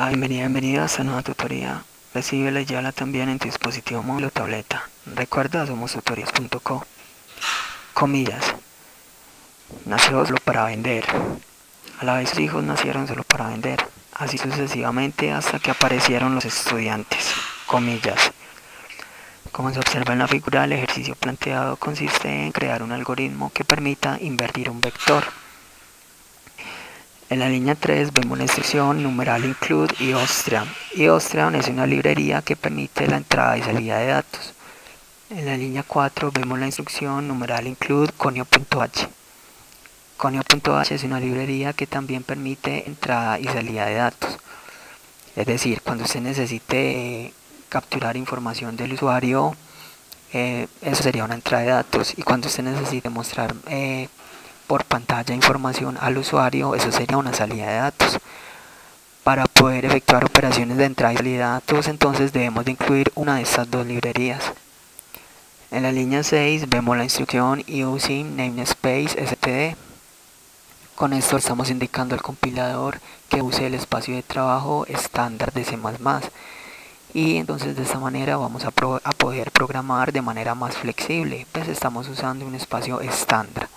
Hola, bienvenida a esta nueva tutoría. Recíbela y llévala también en tu dispositivo móvil o tableta. Recuerda, somos tutorías.co. Comillas. Nació solo para vender. A la vez sus hijos nacieron solo para vender. Así sucesivamente hasta que aparecieron los estudiantes. Comillas. Como se observa en la figura, el ejercicio planteado consiste en crear un algoritmo que permita invertir un vector. En la línea 3 vemos la instrucción numeral include iOstrian. iOstrian es una librería que permite la entrada y salida de datos. En la línea 4 vemos la instrucción numeral include conio.h. Conio.h es una librería que también permite entrada y salida de datos. Es decir, cuando usted necesite capturar información del usuario, eso sería una entrada de datos. Y cuando usted necesite mostrar por pantalla información al usuario, eso sería una salida de datos. Para poder efectuar operaciones de entrada y salida de datos, entonces debemos de incluir una de estas dos librerías. En la línea 6 vemos la instrucción using namespace std. Con esto estamos indicando al compilador que use el espacio de trabajo estándar de C++. Y entonces de esta manera vamos a poder programar de manera más flexible, pues estamos usando un espacio estándar.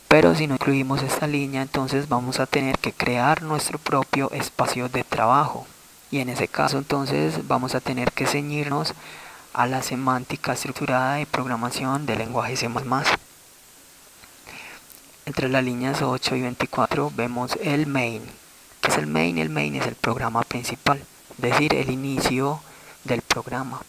Pero si no incluimos esta línea, entonces vamos a tener que crear nuestro propio espacio de trabajo. Y en ese caso entonces vamos a tener que ceñirnos a la semántica estructurada de programación del lenguaje C++. Entre las líneas 8 y 24 vemos el main. ¿Qué es el main? El main es el programa principal, es decir, el inicio del programa.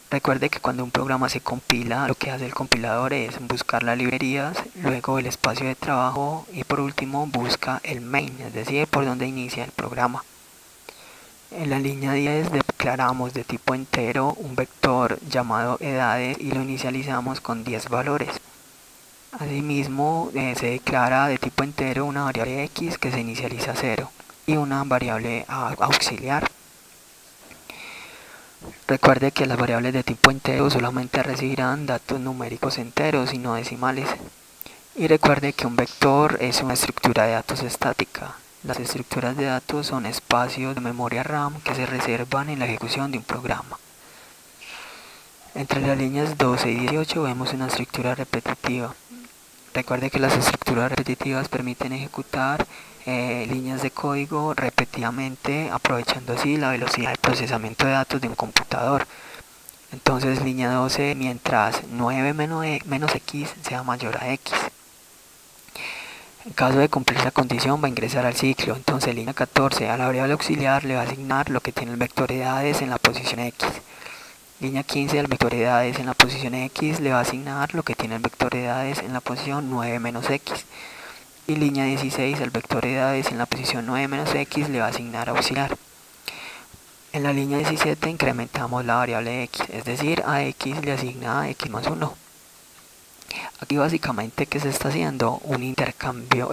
Recuerde que cuando un programa se compila, lo que hace el compilador es buscar las librerías, luego el espacio de trabajo y por último busca el main, es decir, por donde inicia el programa. En la línea 10 declaramos de tipo entero un vector llamado edades y lo inicializamos con 10 valores. Asimismo, se declara de tipo entero una variable x que se inicializa a 0 y una variable auxiliar. Recuerde que las variables de tipo entero solamente recibirán datos numéricos enteros y no decimales. Y recuerde que un vector es una estructura de datos estática. Las estructuras de datos son espacios de memoria RAM que se reservan en la ejecución de un programa. Entre las líneas 12 y 18 vemos una estructura repetitiva. Recuerde que las estructuras repetitivas permiten ejecutar líneas de código repetidamente, aprovechando así la velocidad de procesamiento de datos de un computador. Entonces línea 12, mientras 9 menos x sea mayor a x. En caso de cumplir esa condición va a ingresar al ciclo. Entonces línea 14, a la variable auxiliar le va a asignar lo que tiene el vector edades en la posición x. Línea 15, al vector edades en la posición x le va a asignar lo que tiene el vector edades en la posición 9 menos x. Y línea 16, al vector edades en la posición 9 menos x le va a asignar auxiliar. En la línea 17 incrementamos la variable x, es decir, a x le asigna x más 1. Aquí básicamente, ¿qué se está haciendo? Un intercambio,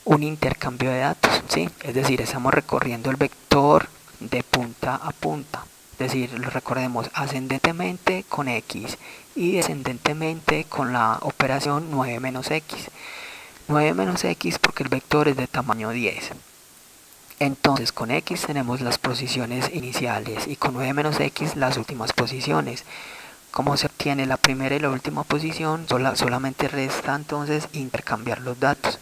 un intercambio de datos, ¿sí? Es decir, estamos recorriendo el vector de punta a punta. Es decir, lo recordemos ascendentemente con x y descendentemente con la operación 9 menos x. 9 menos x porque el vector es de tamaño 10. Entonces con x tenemos las posiciones iniciales y con 9 menos x las últimas posiciones. Como se obtiene la primera y la última posición, solamente resta entonces intercambiar los datos.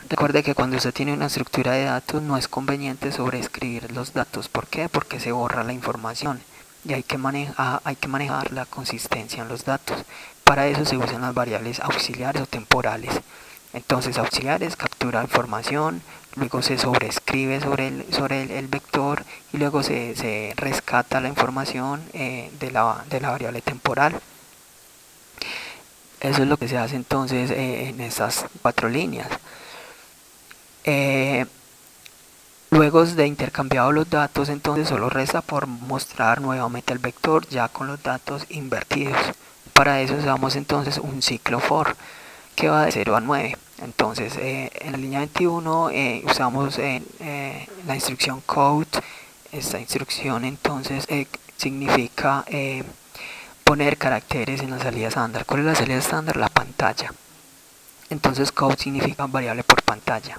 Recuerde que cuando usted tiene una estructura de datos no es conveniente sobreescribir los datos. ¿Por qué? Porque se borra la información y hay que manejar la consistencia en los datos. Para eso se usan las variables auxiliares o temporales. Entonces auxiliares captura información, luego se sobreescribe sobre el vector y luego se rescata la información de la variable temporal. Eso es lo que se hace entonces en estas 4 líneas. Luego de intercambiados los datos, entonces solo resta por mostrar nuevamente el vector ya con los datos invertidos. Para eso usamos entonces un ciclo for que va de 0 a 9. Entonces en la línea 21 usamos la instrucción code. Esta instrucción entonces significa poner caracteres en la salida estándar. ¿Cuál es la salida estándar? La pantalla. Entonces code significa variable por pantalla.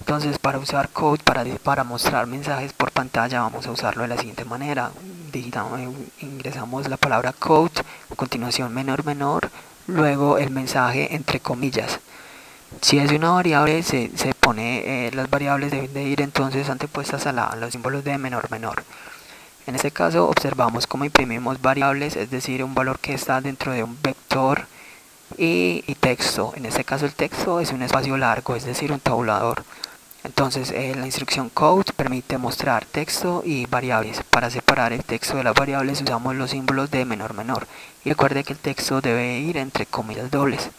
Entonces, para usar code, para mostrar mensajes por pantalla, vamos a usarlo de la siguiente manera. Ingresamos la palabra code, a continuación menor, luego el mensaje entre comillas. Si es una variable, se pone, las variables deben de ir entonces antepuestas a los símbolos de menor. En este caso observamos cómo imprimimos variables, es decir, un valor que está dentro de un vector y texto. En este caso el texto es un espacio largo, es decir, un tabulador. Entonces la instrucción code permite mostrar texto y variables. Para separar el texto de las variables usamos los símbolos de menor. Y recuerde que el texto debe ir entre comillas dobles.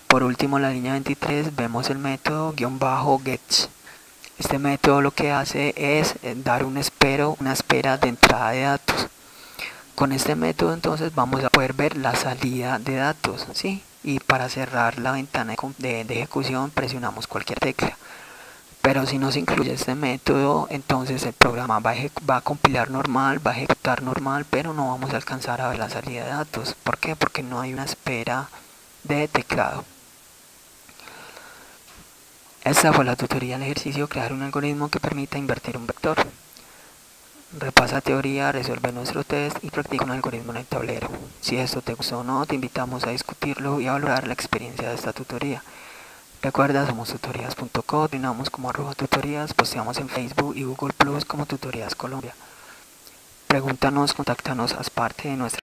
Por último, en la línea 23 vemos el método --get. Este método lo que hace es dar una espera de entrada de datos. Con este método entonces vamos a poder ver la salida de datos, ¿sí? Y para cerrar la ventana de ejecución presionamos cualquier tecla. Pero si no se incluye este método, entonces el programa va a compilar normal, va a ejecutar normal, pero no vamos a alcanzar a ver la salida de datos. ¿Por qué? Porque no hay una espera de teclado. Esta fue la tutoría del ejercicio crear un algoritmo que permita invertir un vector. Repasa teoría, resuelve nuestro test y practica un algoritmo en el tablero. Si esto te gustó o no, te invitamos a discutirlo y a valorar la experiencia de esta tutoría. Recuerda, somos tutorías.co, coordinamos como @tutorías, posteamos en Facebook y Google Plus como Tutorías Colombia. Pregúntanos, contáctanos, haz parte de nuestra